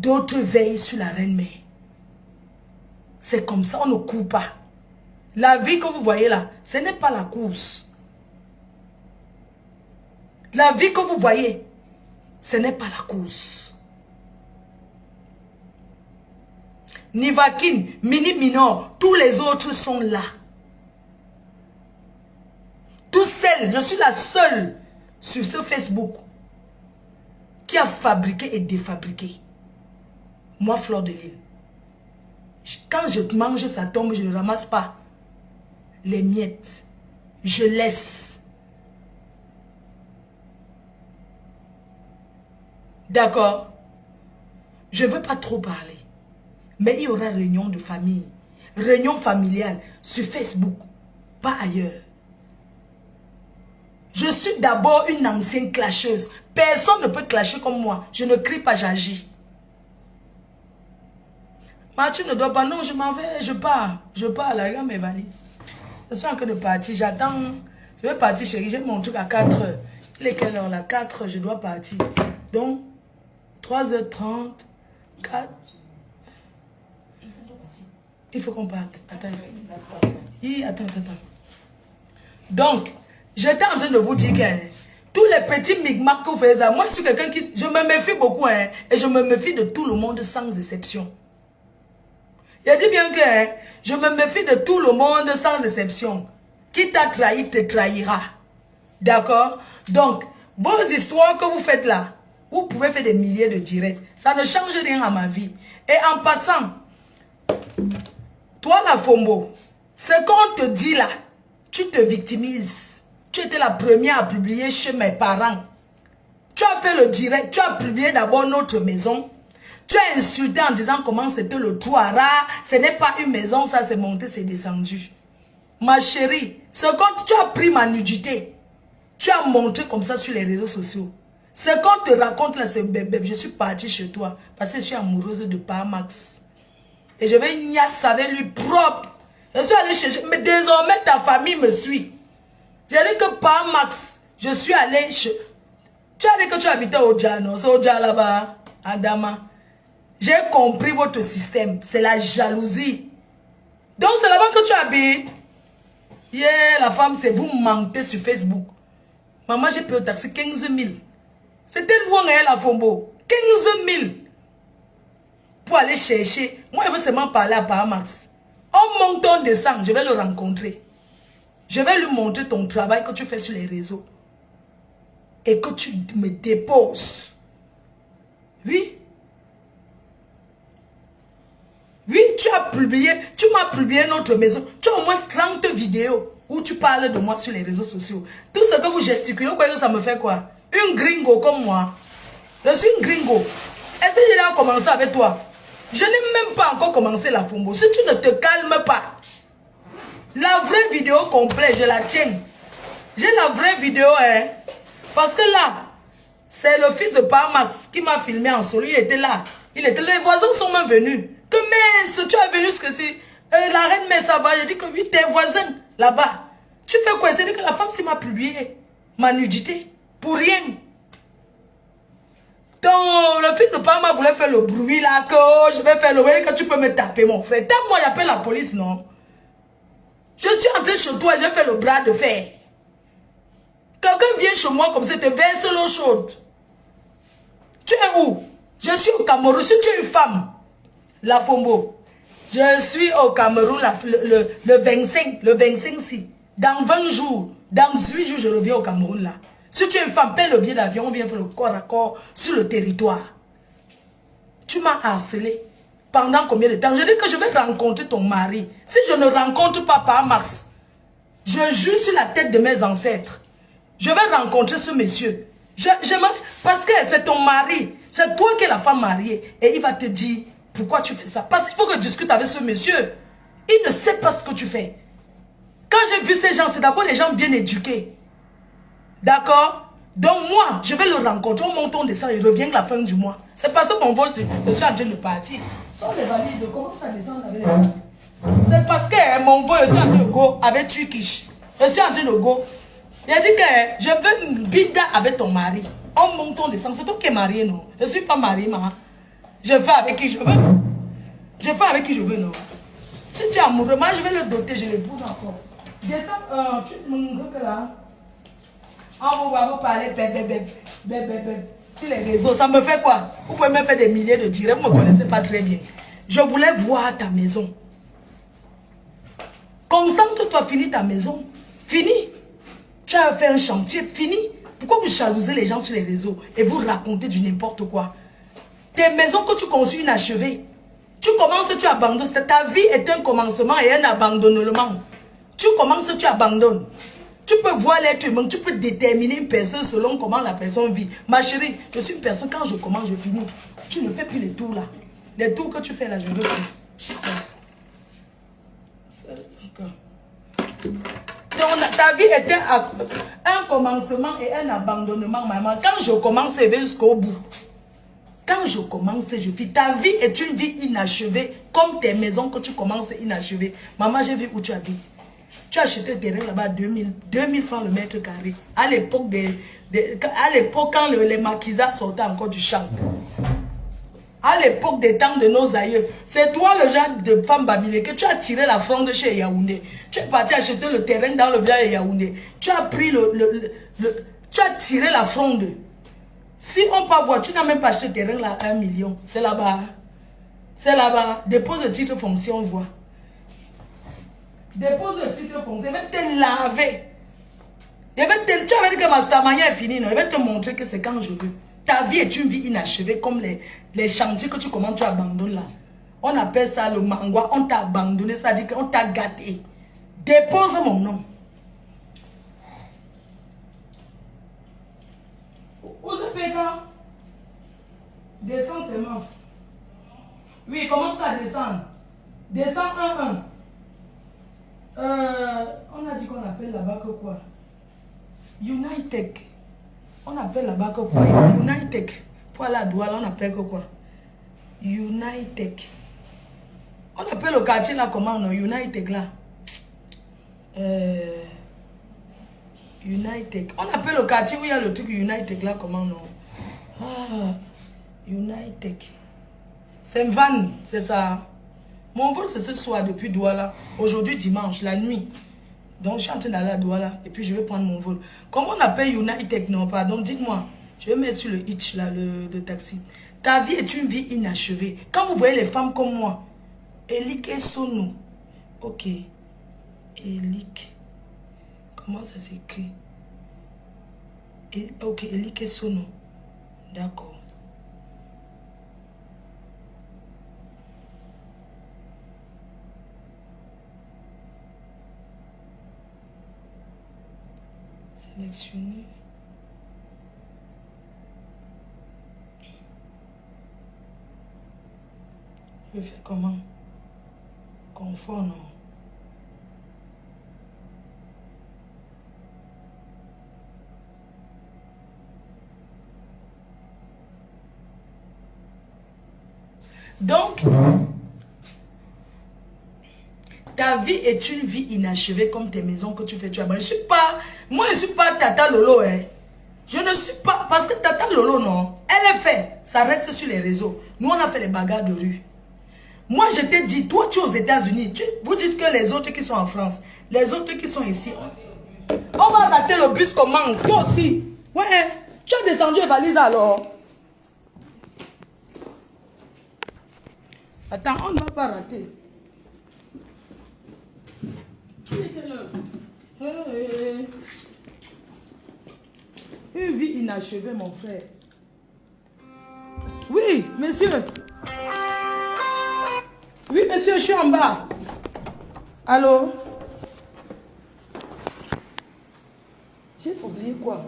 D'autres veillent sur la reine-mère. C'est comme ça, on ne court pas. La vie que vous voyez là, ce n'est pas la course. La vie que vous voyez, ce n'est pas la course. Nivakin, Mini Minor, tous les autres sont là. Tous celles, je suis la seule sur ce Facebook qui a fabriqué et défabriqué. Moi, Fleur de Lille. Quand je mange, ça tombe, je ne ramasse pas les miettes. Je laisse. D'accord? Je ne veux pas trop parler. Mais il y aura réunion de famille. Réunion familiale sur Facebook. Pas ailleurs. Je suis d'abord une ancienne clasheuse. Personne ne peut clasher comme moi. Je ne crie pas, j'agis. Tu ne dois pas. Non, je m'en vais, je pars. Je pars, là, regarde mes valises. Je suis en train de partir, j'attends. Je vais partir, chérie. J'ai mon truc à 4 heures. Il est quelle heure là? 4 heures, je dois partir. Donc, 3h30, 4. Il faut qu'on parte. Attends. Attends. Donc, j'étais en train de vous dire que tous les petits micmacs que vous faites, moi je suis quelqu'un qui... Je me méfie beaucoup, hein, et je me méfie de tout le monde sans exception. Il dit bien que je me méfie de tout le monde sans exception. Qui t'a trahi te trahira. D'accord? Donc, vos histoires que vous faites là, vous pouvez faire des milliers de directs. Ça ne change rien à ma vie. Et en passant, toi la Fombo, ce qu'on te dit là, tu te victimises. Tu étais la première à publier chez mes parents. Tu as fait le direct, tu as publié d'abord notre maison. Tu as insulté en disant comment c'était le Touara. Ce n'est pas une maison, ça c'est monté, c'est descendu. Ma chérie, ce qu'on tu as pris ma nudité. Tu as montré comme ça sur les réseaux sociaux. Ce qu'on te raconte là, c'est bébé. Je suis partie chez toi parce que je suis amoureuse de Parmax. Et je vais niasse avec lui propre. Je suis allée chercher. Mais désormais, ta famille me suit. J'ai dit que Parmax, je suis allée chez... Tu as dit que tu habitais au Dja, non? C'est au Dja là-bas, à Dama. J'ai compris votre système. C'est la jalousie. Donc c'est là-bas que tu habites. Yeah, la femme, c'est vous mentez sur Facebook. Maman, j'ai payé au taxi 15 000. C'était loin, hein, la Fombo. 15 000. Pour aller chercher. Moi, je veux seulement parler à Parmax. On monte, on descend. Je vais le rencontrer. Je vais lui montrer ton travail que tu fais sur les réseaux. Et que tu me déposes. Oui. Oui, tu m'as publié notre maison. Tu as au moins 30 vidéos où tu parles de moi sur les réseaux sociaux. Tout ce que vous gesticulez, vous croyez que ça me fait quoi? Une gringo comme moi. Je suis une gringo. Est-ce que j'ai déjà commencé avec toi? Je n'ai même pas encore commencé la Fombo. Si tu ne te calmes pas, la vraie vidéo complète, je la tiens. J'ai la vraie vidéo, hein. Parce que là, c'est le fils de Parmax qui m'a filmé en solo. Il était là. Les voisins sont même venus. Que mince, tu es venu ce que c'est. La reine, mais ça va. J'ai dit que oui, tes voisins là-bas. Tu fais quoi? C'est que la femme, m'a publié ma nudité. Pour rien. Donc, le fils de Parmax voulait faire le bruit là. Que oh, je vais faire le bruit. Que tu peux me taper, mon frère. Tape-moi, j'appelle la police, non? Je suis entré chez toi, j'ai fait le bras de fer. Quelqu'un vient chez moi comme ça, te verse l'eau chaude. Tu es où? Je suis au Cameroun. Si tu es une femme, la Fombo, je suis au Cameroun le 25, si. Dans 20 jours, dans 18 jours, je reviens au Cameroun là. Si tu es une femme, paie le billet d'avion, on vient faire le corps à corps sur le territoire. Tu m'as harcelé. Pendant combien de temps? Je dis que je vais rencontrer ton mari. Si je ne rencontre pas Parmax, je jure sur la tête de mes ancêtres. Je vais rencontrer ce monsieur. Parce que c'est ton mari. C'est toi qui es la femme mariée. Et il va te dire pourquoi tu fais ça. Parce qu'il faut que tu discutes avec ce monsieur. Il ne sait pas ce que tu fais. Quand j'ai vu ces gens, c'est d'abord les gens bien éduqués. D'accord? Donc moi, je vais le rencontrer. On monte, on descend. Il revient la fin du mois. C'est parce que mon vol, je suis en train de partir. Sans les valises, comment ça descend avec les sacs? C'est parce que mon vol, je suis en train de go avec Turkish. Je suis en train de go. Il a dit que je veux une bida avec ton mari. On monte, on descend. C'est toi qui es marié, non? Je ne suis pas mariée, maman. Je fais avec qui je veux. Je fais avec qui je veux, non. Si tu es amoureux, moi je vais le doter, je l'épouse encore. Descends, tu me là. On va vous parler, sur les réseaux. Ça me fait quoi? Vous pouvez me faire des milliers de directs, vous ne me connaissez pas très bien. Je voulais voir ta maison. Concentre-toi, finis ta maison. Fini. Tu as fait un chantier, fini. Pourquoi vous jalousez les gens sur les réseaux et vous racontez du n'importe quoi? Tes maisons que tu construis inachevées. Tu commences, tu abandonnes. Ta vie est un commencement et un abandonnement. Tu commences, tu abandonnes. Tu peux voir l'être humain, tu peux déterminer une personne selon comment la personne vit. Ma chérie, je suis une personne, quand je commence, je finis. Tu ne fais plus les tours là. Les tours que tu fais là, je ne veux plus. Ta vie est un commencement et un abandonnement, maman. Quand je commence, je vais jusqu'au bout. Quand je commence, je vis. Ta vie est une vie inachevée, comme tes maisons que tu commences inachevées. Maman, j'ai vu où tu habites. Tu as acheté un terrain là-bas à 2000 francs le mètre carré. À l'époque, quand les maquisards sortaient encore du champ. À l'époque des temps de nos aïeux. C'est toi le genre de femme babilée que tu as tiré la fronde chez Yaoundé. Tu es parti acheter le terrain dans le village de Yaoundé. Tu as pris tu as tiré la fronde. Si on peut voir, tu n'as même pas acheté le terrain là à 1 million. C'est là-bas. C'est là-bas. Dépose le titre foncier, on voit. Dépose le titre foncier. Je vais te laver. Tu avais dit que ma stamania est finie. Non? Je vais te montrer que c'est quand je veux. Ta vie est une vie inachevée comme les chantiers que tu commences, tu abandonnes là. On appelle ça le mangua. On t'a abandonné, c'est-à-dire qu'on t'a gâté. Dépose mon nom. OZPK. Descends seulement. Oui, commence à descendre. Descends 1-1. On a dit qu'on appelle là-bas que quoi? United. On appelle là-bas que quoi? United. Pour aller à Douala, on appelle que quoi? United. On appelle le quartier là comment, non? United là. United. On appelle le quartier où il y a le truc United là comment, non? Ah, United. C'est Van, c'est ça. Mon vol c'est ce soir depuis Douala. Aujourd'hui dimanche, la nuit. Donc je suis en train d'aller à Douala et puis je vais prendre mon vol. Comment on appelle United? Non, pardon, dites-moi. Je vais mettre sur le hitch là, le taxi. Ta vie est une vie inachevée. Quand vous voyez les femmes comme moi, Elik et Sono. Ok. Elik. Comment ça s'écrit? Ok, Elik et Sono. D'accord. Sélectionner. Je fais comment? Confort, non? Donc, ta vie est une vie inachevée comme tes maisons que tu fais. Moi, je ne suis pas Tata Lolo. Hein. Je ne suis pas... Parce que Tata Lolo, non. Elle est faite. Ça reste sur les réseaux. Nous, on a fait les bagarres de rue. Moi, je t'ai dit, toi, tu es aux États-Unis. Vous dites que les autres qui sont en France, les autres qui sont ici, on va rater le bus comment? Toi aussi. Ouais, tu as descendu les valises alors. Attends, on ne va pas rater. Une vie inachevée, mon frère. Oui, monsieur. Oui, monsieur, je suis en bas. Allô? J'ai oublié quoi?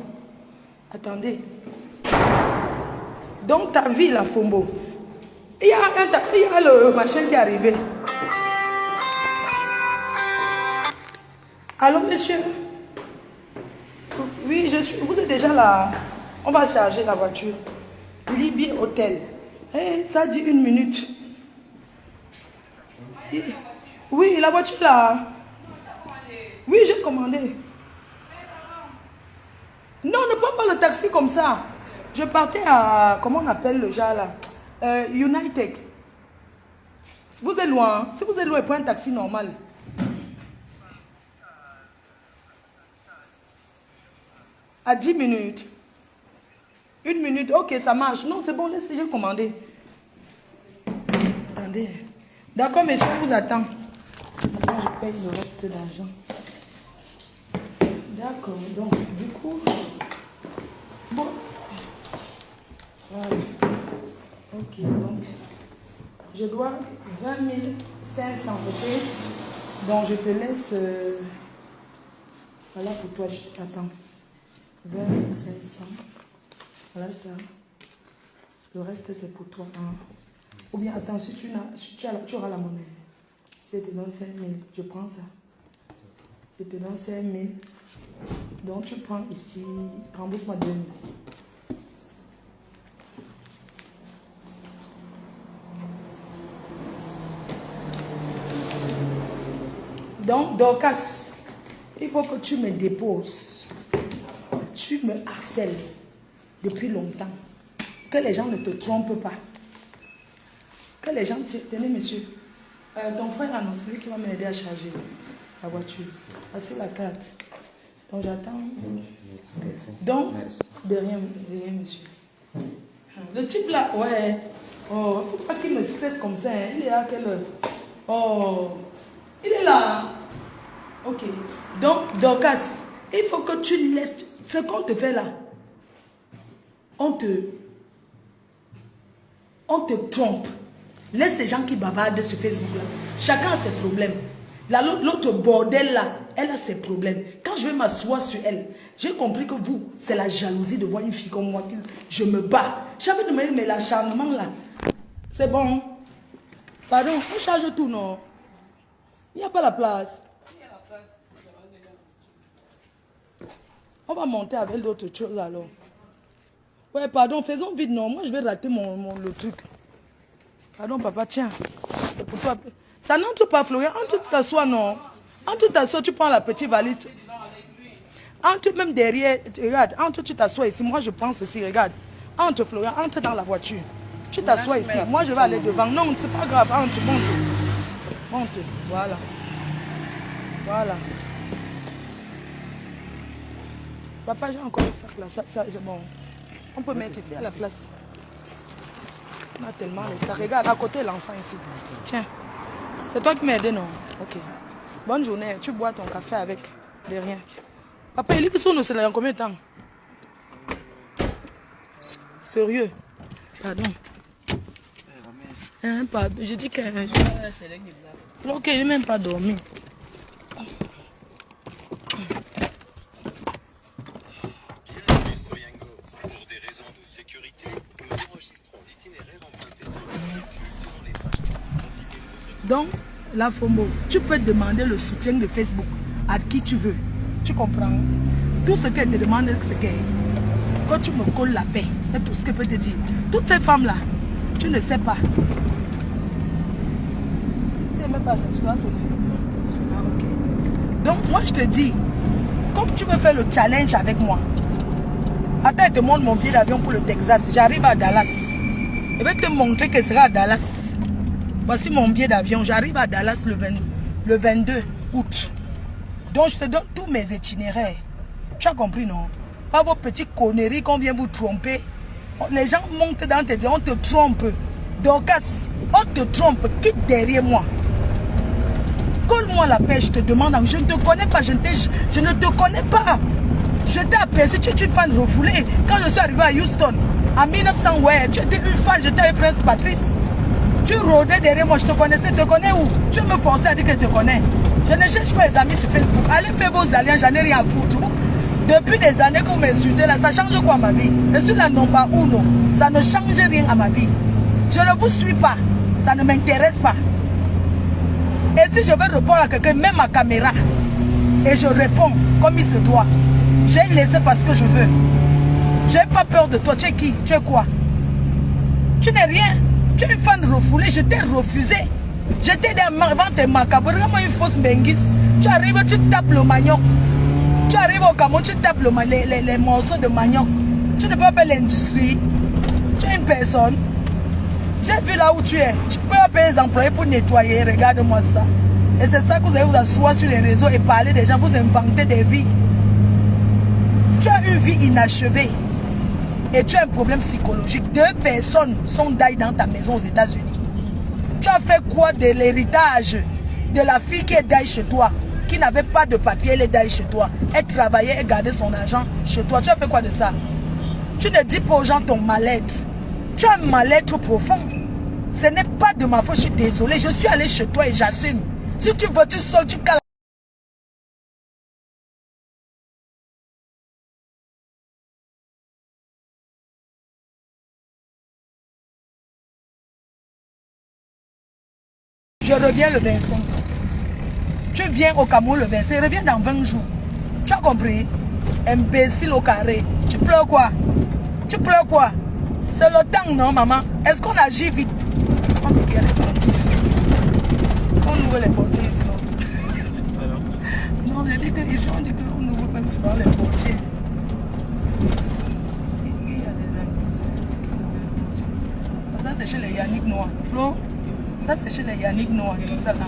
Attendez. Donc, ta vie, la Fombo. Il y a le machin qui est arrivé. Allô, monsieur? Oui, vous êtes déjà là. On va charger la voiture. Libye Hôtel. Hey, ça dit 1 minute. Oui, la voiture là. Oui, j'ai commandé. Non, ne prends pas le taxi comme ça. Je partais à... Comment on appelle le genre là? United. Vous êtes loin. Si vous êtes loin, prenez un taxi normal. À 10 minutes. 1 minute. Ok, ça marche. Non, c'est bon, laissez-le commander. Attendez. D'accord, monsieur, je vous attends. Attends, je paye le reste d'argent. D'accord, donc, du coup... Bon. Voilà. Ok, donc... Je dois 20 500, ok? Donc, je te laisse... Voilà pour toi, je t'attends. 20 500. Voilà ça. Le reste, c'est pour toi. Hein. Ou bien, attends, si tu auras la monnaie. Si je te donne 5 000, je prends ça. Je te donne 5 000. Donc, tu prends ici, rembourse-moi 2 000. Donc, Dorcas, il faut que tu me déposes. Tu me harcèles depuis longtemps. Que les gens ne te trompent pas. Que les gens... Tenez, monsieur. Ton frère annonce, lui qui va m'aider à charger la voiture. Voici la carte. Donc, j'attends. Donc, de rien, monsieur. Le type là, ouais. Oh, il ne faut pas qu'il me stresse comme ça. Hein. Il est à quelle heure? Oh, il est là. Ok. Donc, Dorcas, il faut que tu laisses... Ce qu'on te fait là, on te trompe. Laisse ces gens qui bavardent sur Facebook là. Chacun a ses problèmes. L'autre bordel là, elle a ses problèmes. Quand je vais m'asseoir sur elle, j'ai compris que vous, c'est la jalousie de voir une fille comme moi. Je me bats. J'avais demandé, mais l'acharnement là, c'est bon. Pardon, on charge tout, non? Il n'y a pas la place. On va monter avec d'autres choses alors. Ouais, pardon, faisons vite, non. Moi, je vais rater le truc. Pardon, papa, tiens. C'est pour toi. Ça n'entre pas, Florian. Entre, tu t'assois, non. Entre, tu t'assois, tu prends la petite valise. Entre, même derrière, regarde. Entre, tu t'assois ici. Moi, je pense aussi, regarde. Entre, Florian, entre dans la voiture. Tu t'assois ici. Moi, je vais aller devant. Non, c'est pas grave. Entre, monte. Monte. Voilà. Voilà. Papa, j'ai encore un sac là. Ça c'est bon. On peut mettre ici à la place. On a tellement les sacs. Regarde, à côté l'enfant ici. Tiens. C'est toi qui m'as aidé, non? Ok. Bonne journée. Tu bois ton café avec de rien. Papa, il est qui sont nous, c'est là, en combien de temps? Sérieux? Pardon. Hein, pardon. Je dis que... Ok, je n'ai même pas dormi. Donc, la FOMO, tu peux demander le soutien de Facebook à qui tu veux. Tu comprends? Tout ce qu'elle te demande, c'est que quand tu me colles la paix, c'est tout ce qu'elle peut te dire. Toutes ces femmes-là, tu ne sais pas. Si elle ne met pas ça, tu vas sonner. Ah, ok. Donc, moi, je te dis, comme tu veux faire le challenge avec moi, attends, je te montre mon billet d'avion pour le Texas. J'arrive à Dallas. Je vais te montrer que ce sera à Dallas. Voici mon billet d'avion. J'arrive à Dallas le 22 août. Donc, je te donne tous mes itinéraires. Tu as compris, non? Pas vos petites conneries qu'on vient vous tromper. Les gens montent dans tes yeux, on te trompe. Dorcas, on te trompe. Quitte derrière moi. Colle-moi la paix, je te demande. Je ne te connais pas. Je ne te connais pas. Je t'ai aperçu, tu es une fan refoulée. Quand je suis arrivé à Houston, en 1900, ouais, tu étais une fan, j'étais avec Prince Patrice. Tu rôdais derrière moi, je te connaissais, te connais où? Tu me forçais à dire que je te connais. Je ne cherche pas les amis sur Facebook. Allez faire vos alliances, j'en ai rien à foutre. Depuis des années que vous m'insultez là, ça change quoi à ma vie? Je suis la number uno. Ça ne change rien à ma vie. Je ne vous suis pas. Ça ne m'intéresse pas. Et si je veux répondre à quelqu'un, même à caméra, et je réponds comme il se doit, j'ai laissé parce que je veux. Je n'ai pas peur de toi. Tu es qui? Tu es quoi? Tu n'es rien. Tu es une fan refoulée, je t'ai refusé. J'étais devant tes macabres, vraiment une fausse benguisse. Tu arrives, tu tapes le manioc. Tu arrives au Cameroun, tu tapes les morceaux de manioc. Tu ne peux pas faire l'industrie. Tu es une personne. J'ai vu là où tu es. Tu peux payer les employés pour nettoyer. Regarde-moi ça. Et c'est ça que vous allez vous asseoir sur les réseaux et parler des gens. Vous inventez des vies. Tu as une vie inachevée. Et tu as un problème psychologique. 2 personnes sont die dans ta maison aux États-Unis. Tu as fait quoi de l'héritage de la fille qui est die chez toi, qui n'avait pas de papier, elle est die chez toi. Elle travaillait et gardait son argent chez toi. Tu as fait quoi de ça? Tu ne dis pas aux gens ton mal-être. Tu as un mal-être profond. Ce n'est pas de ma faute, je suis désolée. Je suis allée chez toi et j'assume. Si tu veux, tu sors, tu cales. Je reviens le 25. Tu viens au Cameroun le 25, reviens dans 20 jours. Tu as compris? Imbécile au carré. Tu pleures quoi? Tu pleures quoi? C'est le temps, non, maman? Est-ce qu'on agit vite? On dit qu'il y a les portiers ici. On ouvre les portiers ici, non? Non, je dis qu'ici, on dit qu'on ouvre même souvent les portiers. Il y a des inclus. Ça, c'est chez les Yannick Noir. Flo? Ça, c'est chez les Yannick Noir, tout ça là.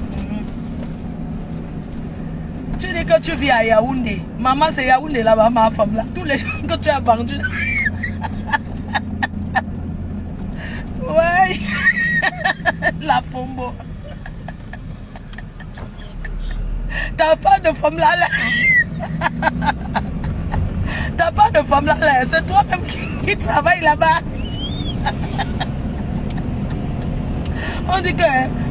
Tu dis que tu vis à Yaoundé. Maman, c'est Yaoundé là-bas, ma femme là. Tous les gens que tu as vendus. Ouais. La Fombo. T'as pas de femme là. T'as pas de femme là. C'est toi-même qui travaille là-bas. On dit que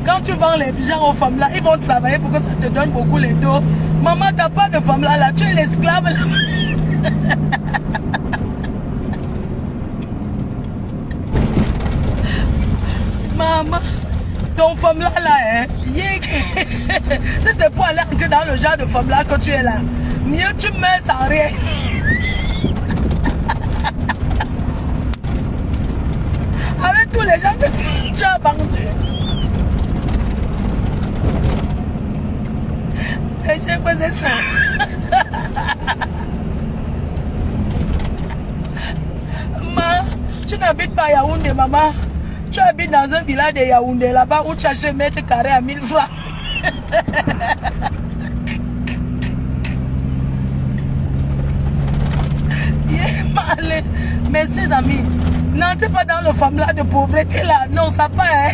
quand tu vends les gens aux femmes là, ils vont travailler pour que ça te donne beaucoup les dos. Maman, t'as pas de femme là, tu es l'esclave là. Maman, ton femme là, hein, si c'est pour aller entrer dans le genre de femme là que tu es là, mieux tu meurs sans rien. Avec tous les gens que tu as vendus. Et j'ai fait ça. Maman, tu n'habites pas à Yaoundé, maman. Tu habites dans un village de Yaoundé, là-bas où tu achètes mètre carré à 1000 francs. Mes chers amis, n'entrez pas dans le fameux de pauvreté là. Non, ça pas. Hein?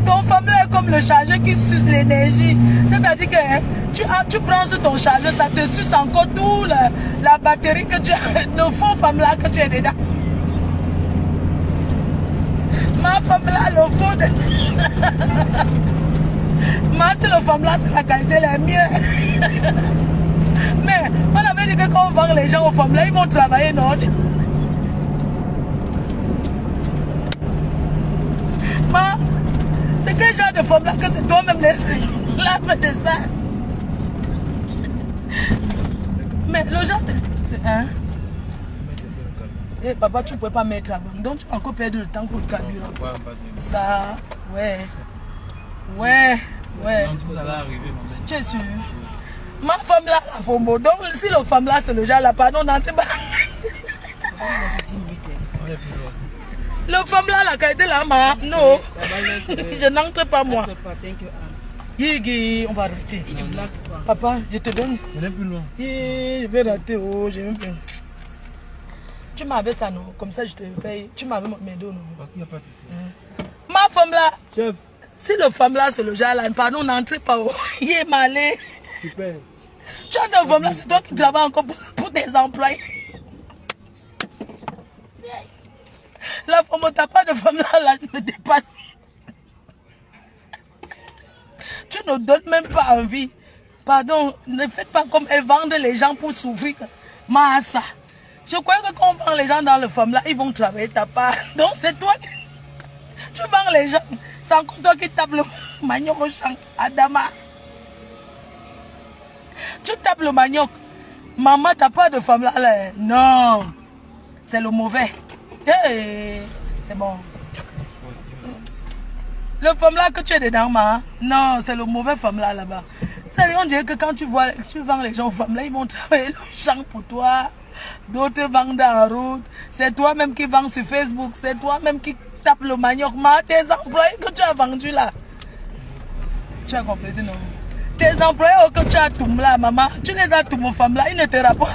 Ton fameux est comme le chargeur qui suce l'énergie. C'est-à-dire que hein, tu prends sur ton chargeur, ça te suce encore tout la batterie que tu as, de faux femme là que tu es dedans. Ma femme là, le faux de... Ma c'est le femme là, c'est la qualité la mieux. Mais on avait dit que quand on vend les gens aux femmes là, ils vont travailler, non? Ma, c'est quel genre de femme là que c'est toi-même l'âme de ça? Mais le genre de... Hein? Eh, papa, tu ne peux pas mettre avant. Donc tu vas encore perdre le temps pour le carburant. Ça, ouais. Ouais, ouais. Tu es sûr? Ma femme là, la Fombo. Donc si le femme là, c'est le genre là, pardon, n'entrez pas. Le femme là, la qualité là, ma. Non. Je n'entre pas moi. On va arrêter. Papa, je te donne. Ce n'est plus loin. Je vais rater. Oh, j'ai même peur. Tu m'avais ça, non? Comme ça, je te paye. Tu m'avais mes dos, non? Il n'y a pas de souci. Ma femme là. Chef. Si le femme là, c'est le genre là, pardon, n'entrez pas. Oh. Il est malin. Super. Tu as des femmes là, c'est toi qui travailles encore pour tes employés. La femme, t'as pas de femme là, me dépasse. Tu ne donnes même pas envie. Pardon, ne faites pas comme elles vendent les gens pour souffrir. Massa. Je crois que quand on vend les gens dans le femme là, ils vont travailler ta part. Donc c'est toi qui... Tu vends les gens. C'est encore toi qui tapes le manioc au champ. Adama. Tu tapes le manioc. Maman, t'as pas de femme là, là. Non. C'est le mauvais. Hey, c'est bon. Le femme là que tu es dedans, ma. Non, c'est le mauvais femme là-bas. C'est on dirait que quand tu vends les gens aux femmes là, ils vont travailler le champ pour toi. D'autres vendent en route. C'est toi-même qui vends sur Facebook. C'est toi-même qui tape le manioc. Tes employés que tu as vendus là. Tu as compris, non? Tes employés que tu as tout là, maman. Tu les as tout, mon femme là. Ils ne te rapportent.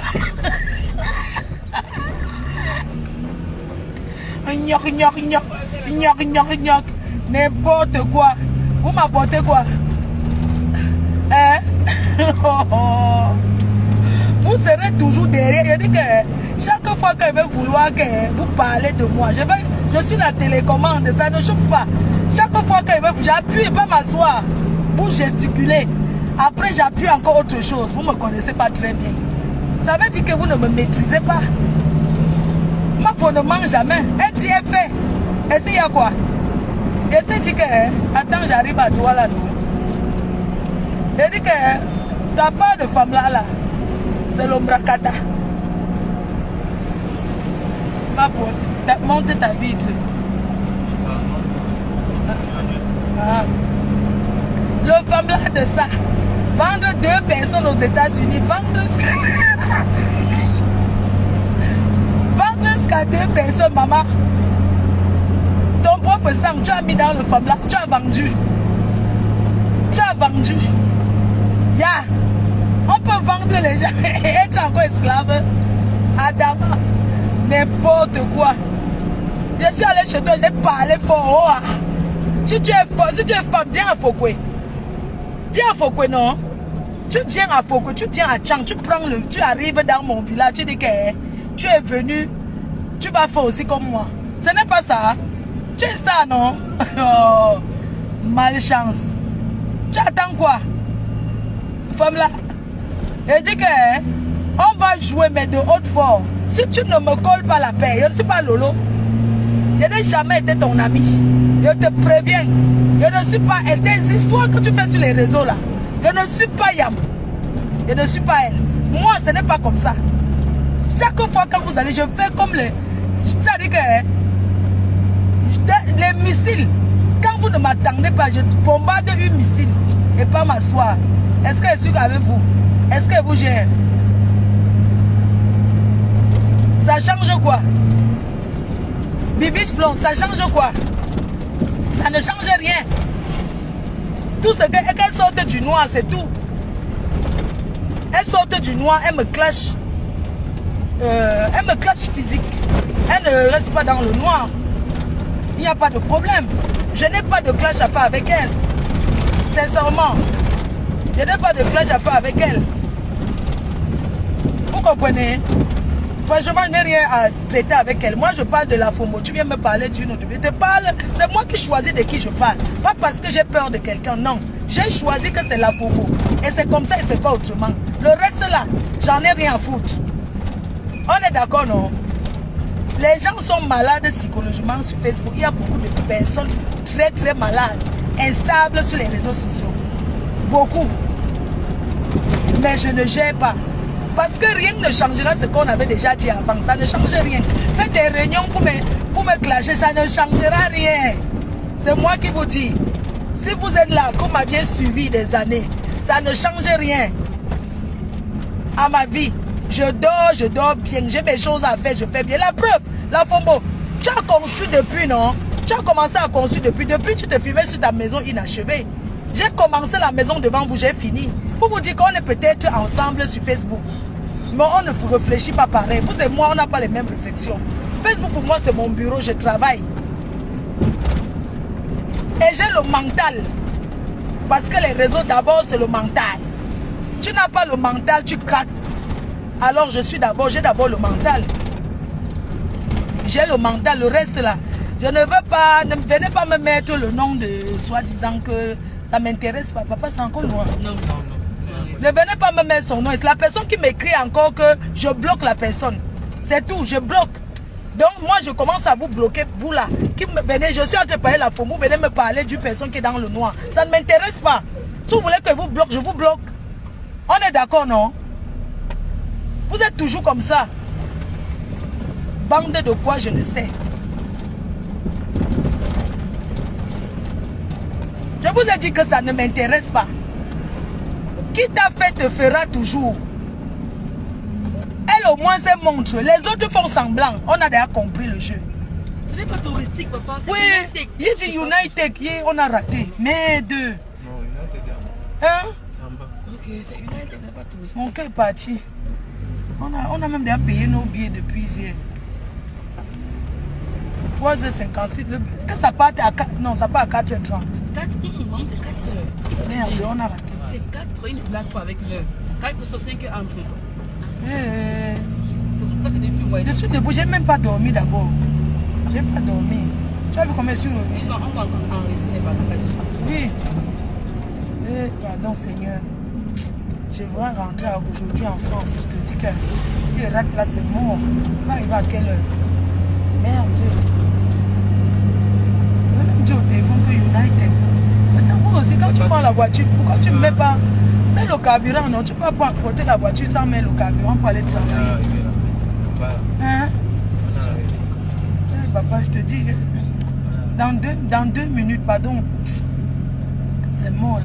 Gnoc, gnoc, gnoc. Gnoc, gnoc, gnoc. N'importe quoi. Vous m'apportez quoi? Hein? Vous serez toujours derrière. Je dis que chaque fois que je vais vouloir que vous parlez de moi, je suis la télécommande, ça ne chauffe pas. Chaque fois que j'appuie pas m'asseoir, vous gesticulez. Après j'appuie encore autre chose. Vous ne me connaissez pas très bien. Ça veut dire que vous ne me maîtrisez pas. Ma femme ne mange jamais. Et tu es fait. Et c'est y a quoi? Je te dis que, attends, j'arrive à toi là. Je dis que t'as pas de femme là. C'est l'ombracata. Ma faute. Monte ta vitre. Le femme là de ça. Vendre 2 personnes aux États-Unis. Vendre jusqu'à 2 personnes, maman. Ton propre sang, tu as mis dans le femme là. Tu as vendu. Tu as vendu. Ya. On peut vendre les gens et être encore esclave. Adama. N'importe quoi. Je suis allé chez toi, j'ai parlé fort. Oh, ah. Si tu es femme, viens à Fokwe. Viens à Fokwe, non? Tu viens à Fokwe, tu viens à Tchang, tu arrives dans mon village, tu dis que tu es venu, tu vas faire aussi comme moi. Ce n'est pas ça. Tu es ça, non? Oh, malchance. Tu attends quoi? Femme là. Elle dit que on va jouer mais de haute force. Si tu ne me colles pas la paix, je ne suis pas Lolo. Je n'ai jamais été ton ami. Je te préviens. Je ne suis pas elle. Des histoires que tu fais sur les réseaux là. Je ne suis pas Yam. Je ne suis pas elle. Moi, ce n'est pas comme ça. Chaque fois quand vous allez, je fais comme les... C'est-à-dire que les missiles, quand vous ne m'attendez pas, je bombarde un missile et pas m'asseoir. Est-ce que je suis avec vous? Est-ce que vous gérez? Ça change quoi? Bibiche blonde, ça change quoi? Ça ne change rien. Tout ce qu'elle sorte du noir, c'est tout. Elle sort du noir, elle me clash. Elle me clash physique. Elle ne reste pas dans le noir. Il n'y a pas de problème. Je n'ai pas de clash à faire avec elle. Sincèrement. Je n'ai pas de clash à faire avec elle. Vous comprenez? Franchement, je n'ai rien à traiter avec elle. Moi, je parle de la FOMO. Tu viens me parler d'une autre. Je te parle, c'est moi qui choisis de qui je parle. Pas parce que j'ai peur de quelqu'un, non. J'ai choisi que c'est la FOMO. Et c'est comme ça et c'est pas autrement. Le reste là, j'en ai rien à foutre. On est d'accord, non? Les gens sont malades psychologiquement sur Facebook. Il y a beaucoup de personnes très très malades, instables sur les réseaux sociaux. Beaucoup. Mais je ne gère pas. Parce que rien ne changera ce qu'on avait déjà dit avant. Ça ne change rien. Faites des réunions pour me clasher, ça ne changera rien. C'est moi qui vous dis. Si vous êtes là, comme m'aviez suivi des années, ça ne change rien. À ma vie, je dors bien. J'ai mes choses à faire, je fais bien. La preuve, la FOMO, tu as conçu depuis, non? Tu as commencé à construire depuis. Depuis, tu te filmais sur ta maison inachevée. J'ai commencé la maison devant vous, j'ai fini. Pour vous dire qu'on est peut-être ensemble sur Facebook. Mais on ne réfléchit pas pareil. Vous et moi, on n'a pas les mêmes réflexions. Facebook, pour moi, c'est mon bureau, je travaille. Et j'ai le mental. Parce que les réseaux, d'abord, c'est le mental. Tu n'as pas le mental, tu craques. Alors, j'ai d'abord le mental. J'ai le mental, le reste là. Je ne veux pas, ne venez pas me mettre le nom de soi-disant que ça ne m'intéresse pas. Papa, c'est encore loin. Non, non, non. Ne venez pas me mettre son nom. C'est la personne qui m'écrit encore que je bloque la personne. C'est tout, je bloque. Donc moi, je commence à vous bloquer, vous là. Venez, je suis en train de parler la FOMO, venez me parler d'une personne qui est dans le noir. Ça ne m'intéresse pas. Si vous voulez que je vous bloque, je vous bloque. On est d'accord, non? Vous êtes toujours comme ça. Bande de quoi, je ne sais. Je vous ai dit que ça ne m'intéresse pas. Qui t'a fait te fera toujours. Elle Elle au moins se montre. Les autres font semblant. On a déjà compris le jeu. Ce n'est pas touristique, papa. Oui, il dit United, on a raté. Mais deux. Non, United est Hein? en bas. Ok, c'est United, ce n'est pas touristique. Mon cœur est parti. On a même déjà payé nos billets depuis hier. 3h56. Est-ce que ça part à 4? Non, ça part à 4h30. 4, maman, c'est 4 heures. Merde, on a raté. C'est 4 heures, une blague pas avec l'heure. 4 sur 5 heures entre. Eh, C'est pour ça que depuis, moi, je suis debout, j'ai même pas dormi d'abord. J'ai pas dormi. Tu as vu comment je suis revenu? on va enregistrer les bagages. Oui. Eh, pardon Seigneur. Je voudrais rentrer aujourd'hui en France. Je te dis que si je rate là, c'est mort. On va arriver à quelle heure? Merde. Je vais même dire au téléphone que United. Attends, moi aussi, quand tu prends la voiture, pourquoi tu ne mets pas... Mets le carburant, non? Tu ne peux pas porter la voiture sans mettre le carburant pour aller On est travailler. arrivé là. Voilà. Hein? On est arrivé. Eh, papa, je te dis, dans deux minutes, pardon, c'est mort.